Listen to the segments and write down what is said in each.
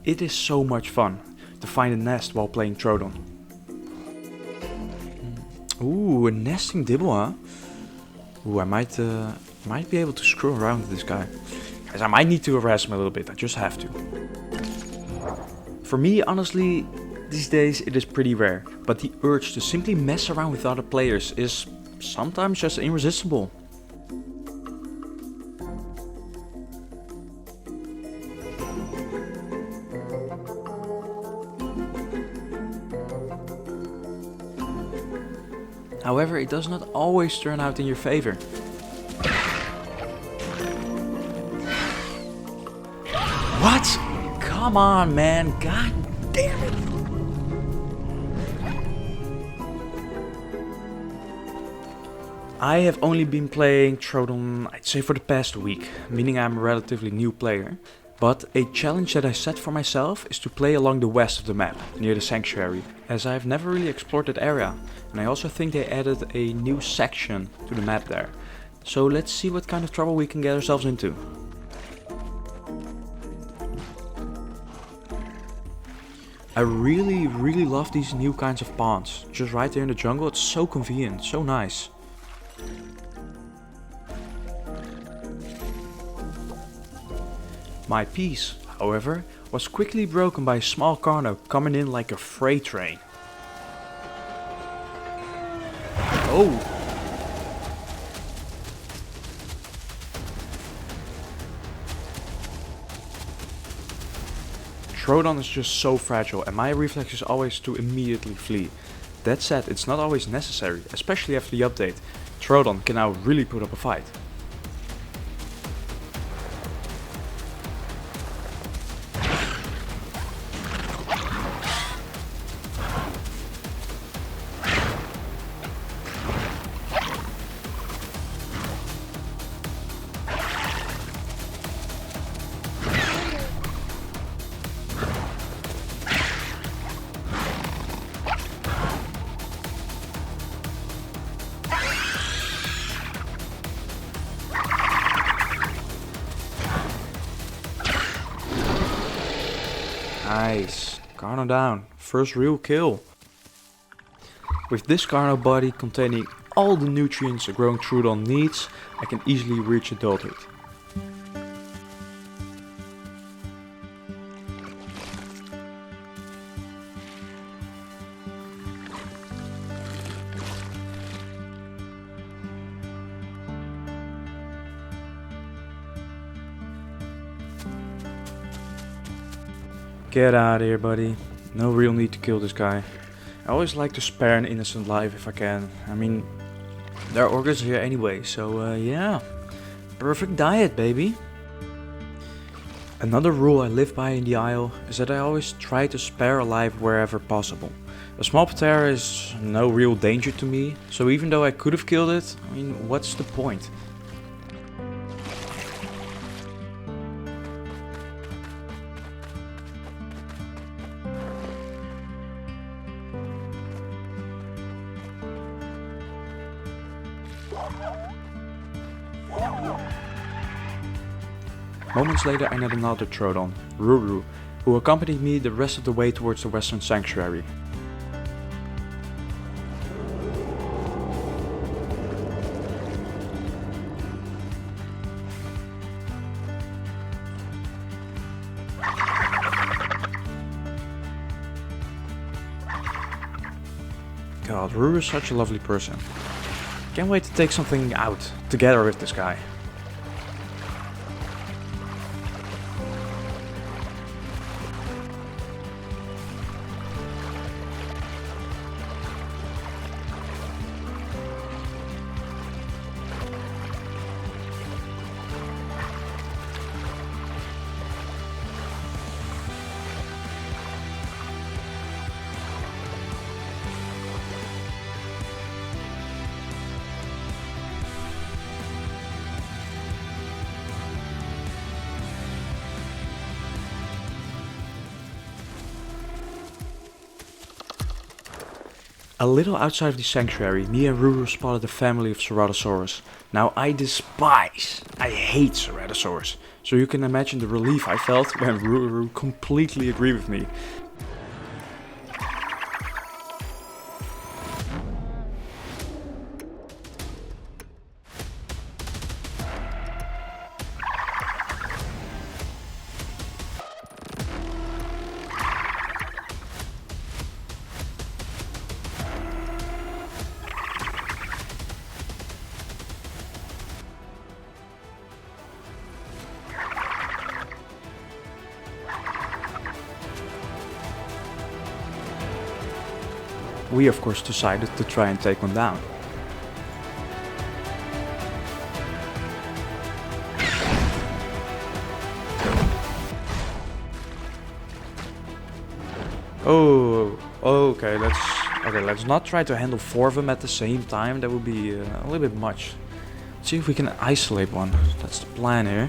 It is so much fun to find a nest while playing Troodon. Ooh, a nesting dibble, huh? Ooh, I might be able to screw around with this guy. Guys, I might need to harass him a little bit, I just have to. For me, honestly, these days it is pretty rare, but the urge to simply mess around with other players is sometimes just irresistible. However, it does not always turn out in your favor. What? Come on, man. God damn it. I have only been playing Troodon, I'd say, for the past week, meaning I'm a relatively new player. But a challenge that I set for myself is to play along the west of the map, near the sanctuary, as I've never really explored that area. And I also think they added a new section to the map there. So let's see what kind of trouble we can get ourselves into. I really love these new kinds of ponds. Just right there in the jungle, it's so convenient, so nice. My peace, however, was quickly broken by a small carno coming in like a freight train. Oh! Troodon is just so fragile and my reflex is always to immediately flee. That said, it's not always necessary, especially after the update. Troodon can now really put up a fight. Nice, Carno down, first real kill. With this Carno body containing all the nutrients a growing Troodon needs, I can easily reach adulthood. Get out of here, buddy. No real need to kill this guy. I always like to spare an innocent life if I can. I mean, there are organs here anyway, so yeah. Perfect diet, baby. Another rule I live by in the Isle is that I always try to spare a life wherever possible. A small patera is no real danger to me, so even though I could have killed it, I mean, what's the point? Moments later I met another Troodon, Ruru, who accompanied me the rest of the way towards the western sanctuary. God, Ruru is such a lovely person. Can't wait to take something out together with this guy. A little outside of the sanctuary, me and Ruru spotted the family of Stegosaurus, Now I hate Ceratosaurs, so you can imagine the relief I felt when Ruru completely agreed with me. We of course decided to try and take one down. Oh, okay, let's not try to handle 4 of them at the same time. That would be a little bit much. Let's see if we can isolate one. That's the plan here.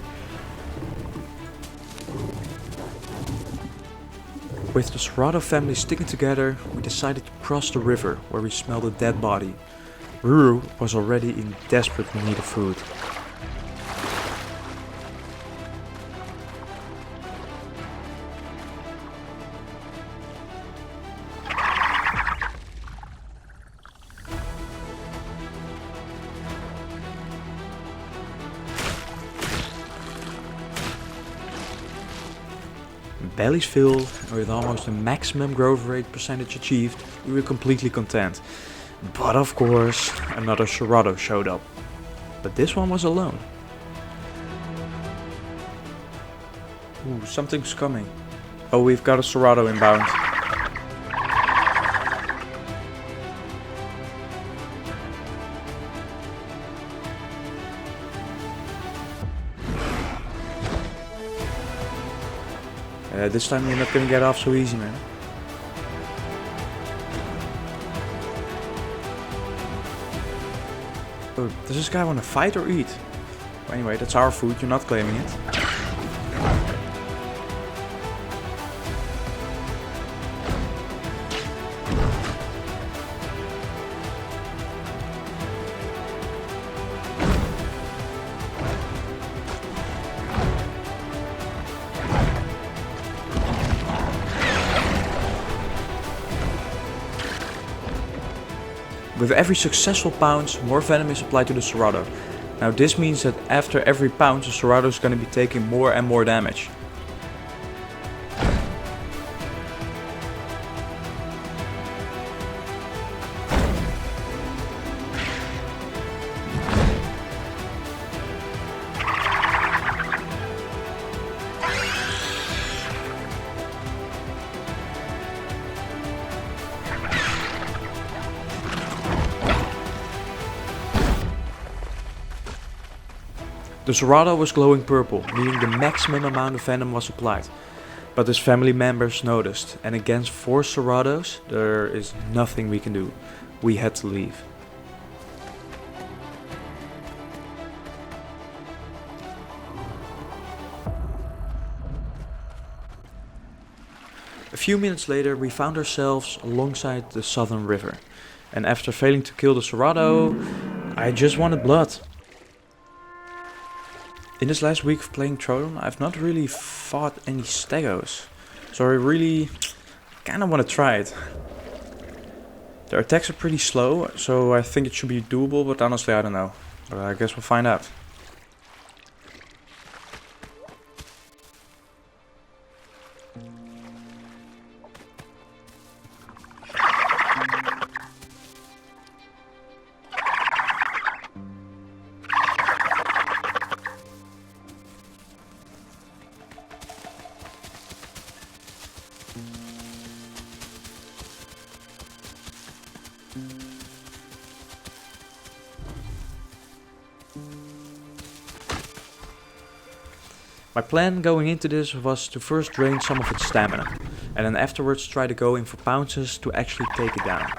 With the Cerado family sticking together, we decided to cross the river where we smelled a dead body. Ruru was already in desperate need of food. Bellies filled, and with almost a maximum growth rate percentage achieved, we were completely content. But of course, another Cerado showed up. But this one was alone. Ooh, something's coming. Oh, we've got a Cerado inbound. This time you're not gonna get off so easy, man. Oh, does this guy want to fight or eat? Well, anyway, that's our food, you're not claiming it. With every successful pounce, more venom is applied to the Cerado. Now this means that after every pounce, the Cerado is going to be taking more and more damage. The Cerado was glowing purple, meaning the maximum amount of venom was applied. But his family members noticed, and against 4 Cerados, there is nothing we can do. We had to leave. A few minutes later, we found ourselves alongside the southern river. And after failing to kill the Cerado, I just wanted blood. In this last week of playing Troodon, I've not really fought any Stegos, so I really kinda wanna try it. Their attacks are pretty slow, so I think it should be doable, but honestly I don't know. I guess we'll find out. My plan going into this was to first drain some of its stamina, and then afterwards try to go in for pounces to actually take it down.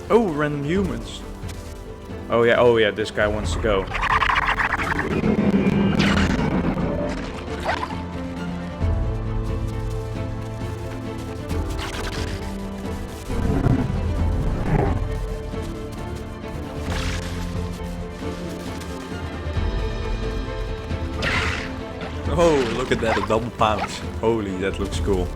Oh, random humans. Oh yeah, this guy wants to go. Oh, look at that, a double pounce. Holy, that looks cool.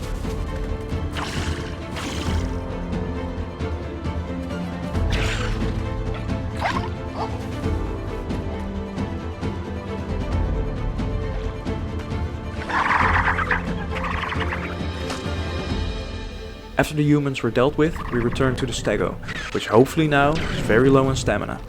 After the humans were dealt with, we returned to the Stego, which hopefully now is very low in stamina.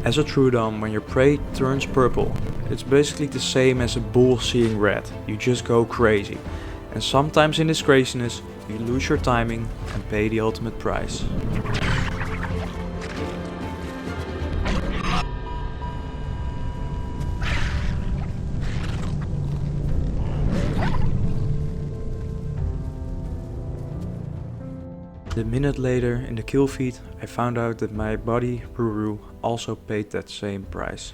As a Troodon, when your prey turns purple, it's basically the same as a bull seeing red. You just go crazy. And sometimes in this craziness, you lose your timing and pay the ultimate price. A minute later, in the kill feed, I found out that my buddy, Ruru, also paid that same price.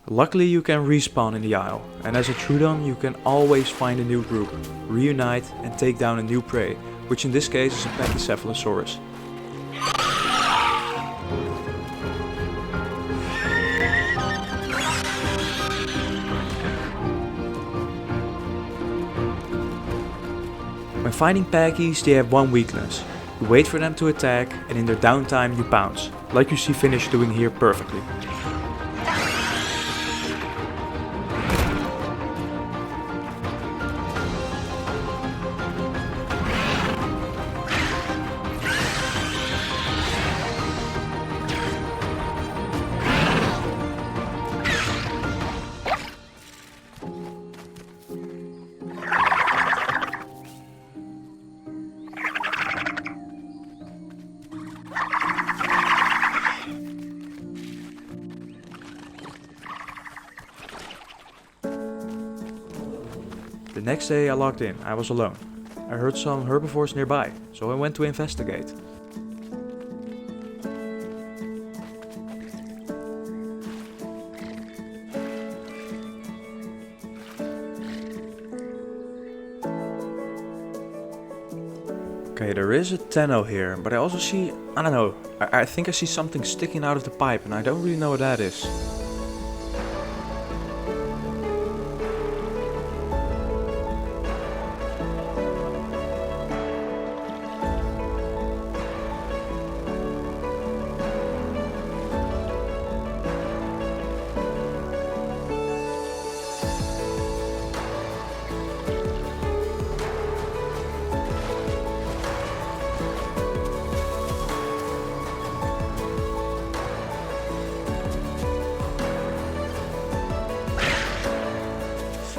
Luckily you can respawn in the Isle, and as a Troodon you can always find a new group, reunite and take down a new prey, which in this case is a Petits. When fighting Packies, they have one weakness. You wait for them to attack and in their downtime you pounce, like you see Finish doing here perfectly. The next day I logged in, I was alone. I heard some herbivores nearby, so I went to investigate. Okay, there is a Tenno here, but I also see, I don't know, I think I see something sticking out of the pipe and I don't really know what that is.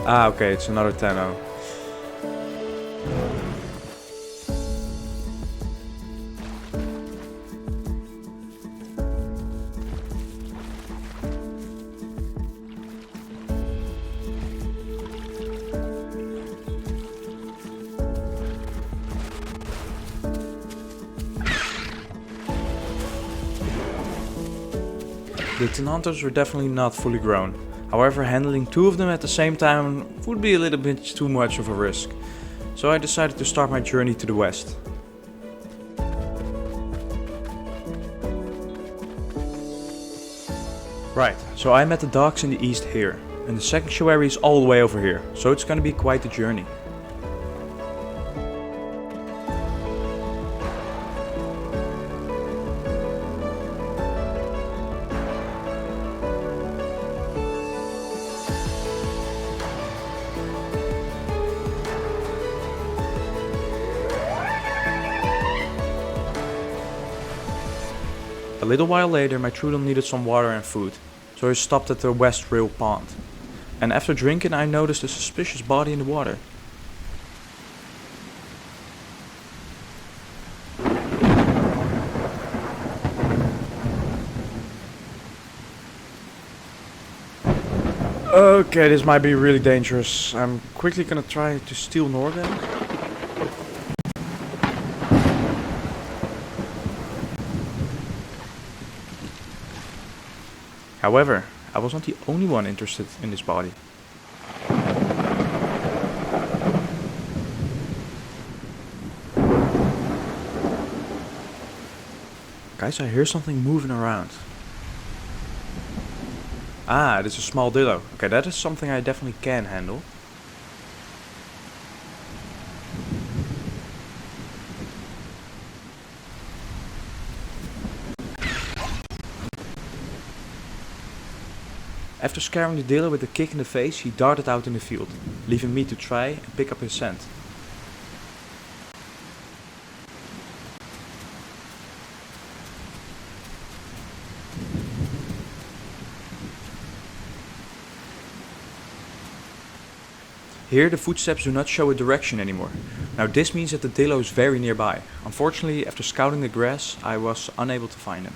Ah, okay, it's another Tenno. The tin hunters were definitely not fully grown. However, handling 2 of them at the same time would be a little bit too much of a risk. So I decided to start my journey to the west. Right, so I'm at the docks in the east here, and the sanctuary is all the way over here, so it's gonna be quite the journey. A little while later, my Troodon needed some water and food, so he stopped at the West Rail Pond. And after drinking, I noticed a suspicious body in the water. Okay, this might be really dangerous. I'm quickly gonna try to steal Northern. However, I was not the only one interested in this body. Guys, I hear something moving around. Ah, this is a small dillo. Okay, that is something I definitely can handle. After scaring the dillo with a kick in the face, he darted out in the field, leaving me to try and pick up his scent. Here the footsteps do not show a direction anymore. Now this means that the dillo is very nearby. Unfortunately, after scouting the grass, I was unable to find him.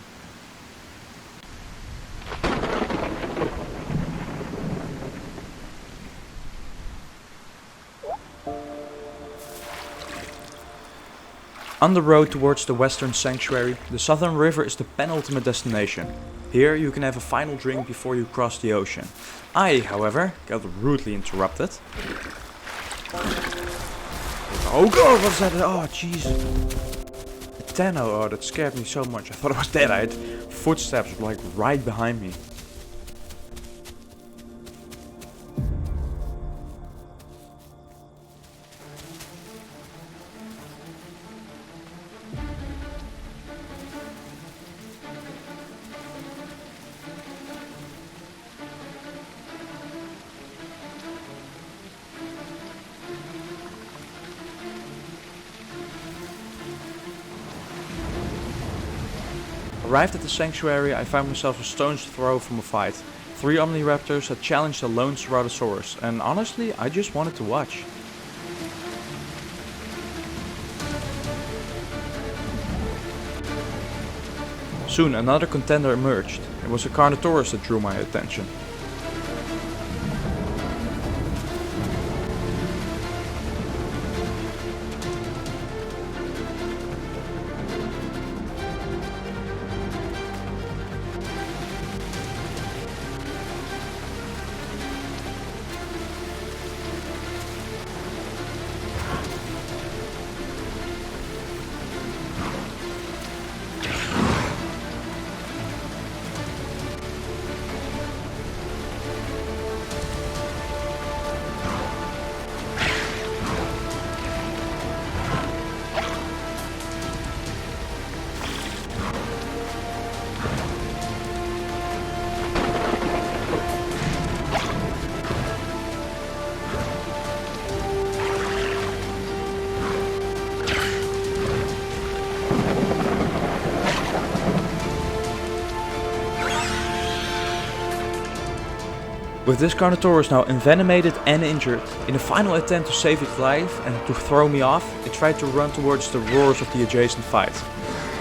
On the road towards the western sanctuary, the southern river is the penultimate destination. Here you can have a final drink before you cross the ocean. I, however, got rudely interrupted. Oh god, what's that? Oh jeez. A Tano, oh that scared me so much. I thought I was dead. I had footsteps like right behind me. Arrived at the sanctuary, I found myself a stone's throw from a fight. 3 omniraptors had challenged a lone Stegosaurus, and honestly, I just wanted to watch. Soon another contender emerged. It was a Carnotaurus that drew my attention. With this Carnotaurus now envenomated and injured, in a final attempt to save its life and to throw me off, it tried to run towards the roars of the adjacent fight.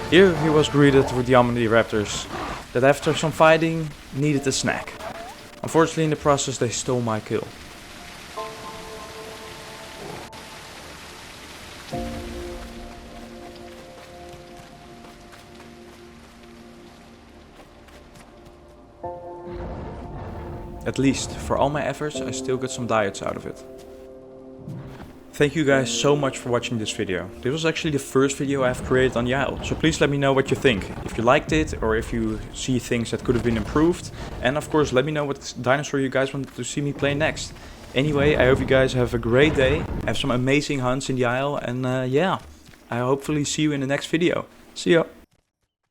Here he was greeted with the omniraptors, that after some fighting needed a snack. Unfortunately in the process they stole my kill. At least, for all my efforts, I still got some diodes out of it. Thank you guys so much for watching this video. This was actually the first video I've created on TheIsle, so please let me know what you think. If you liked it, or if you see things that could have been improved. And of course, let me know what dinosaur you guys want to see me play next. Anyway, I hope you guys have a great day, have some amazing hunts in TheIsle, and yeah, I hopefully see you in the next video. See ya!